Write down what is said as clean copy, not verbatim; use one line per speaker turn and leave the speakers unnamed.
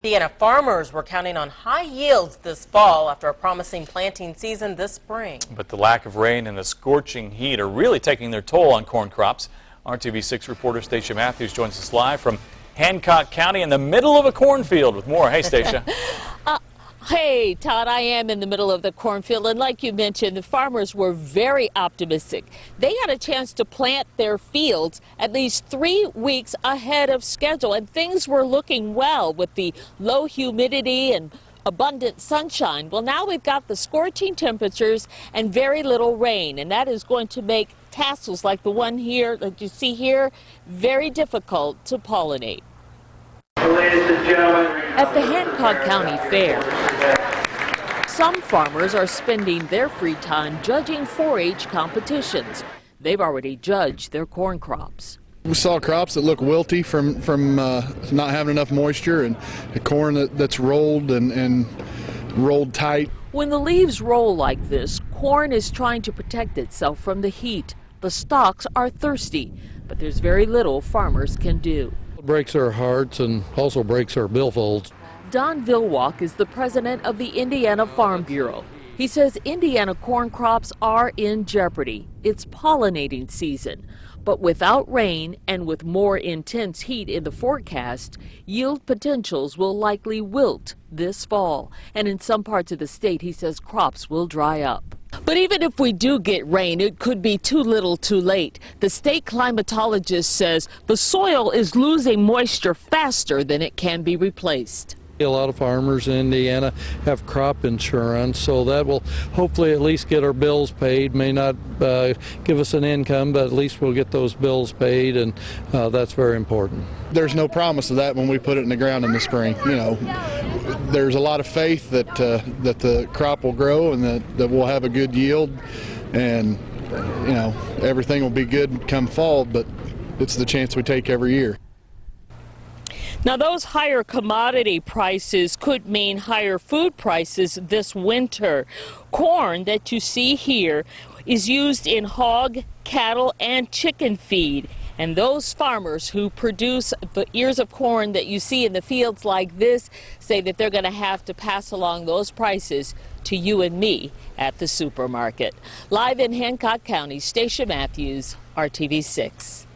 Indiana farmers were counting on high yields this fall after a promising planting season this spring.
But the lack of rain and the scorching heat are really taking their toll on corn crops. RTV6 reporter Stacia Matthews joins us live from Hancock County in the middle of a cornfield with more. Hey, Stacia.
Hey, Todd, I am in the middle of the cornfield, and like you mentioned, the farmers were very optimistic. They had a chance to plant their fields at least 3 weeks ahead of schedule, and things were looking well with the low humidity and abundant sunshine. Well, now we've got the scorching temperatures and very little rain, and that is going to make tassels like the one here that you see here very difficult to pollinate. At the Hancock County Fair, some farmers are spending their free time judging 4-H competitions. They've already judged their corn crops.
We saw crops that look wilty from not having enough moisture, and the corn that's rolled and rolled tight.
When the leaves roll like this, corn is trying to protect itself from the heat. The stalks are thirsty, but there's very little farmers can do.
It breaks our hearts and also breaks our billfolds.
Don Vilwalk is the president of the Indiana Farm Bureau. He says Indiana corn crops are in jeopardy. It's pollinating season. But without rain and with more intense heat in the forecast, yield potentials will likely wilt this fall. And in some parts of the state, he says crops will dry up. But even if we do get rain, it could be too little too late. The state climatologist says the soil is losing moisture faster than it can be replaced.
A lot of farmers in Indiana have crop insurance, so that will hopefully at least get our bills paid. May not give us an income, but at least we'll get those bills paid, and that's very important.
There's no promise of that when we put it in the ground in the spring. You know, there's a lot of faith that the crop will grow and that we'll have a good yield, and you know, everything will be good come fall, but it's the chance we take every year.
Now, those higher commodity prices could mean higher food prices this winter. Corn that you see here is used in hog, cattle, and chicken feed. And those farmers who produce the ears of corn that you see in the fields like this say that they're going to have to pass along those prices to you and me at the supermarket. Live in Hancock County, Stacia Matthews, RTV6.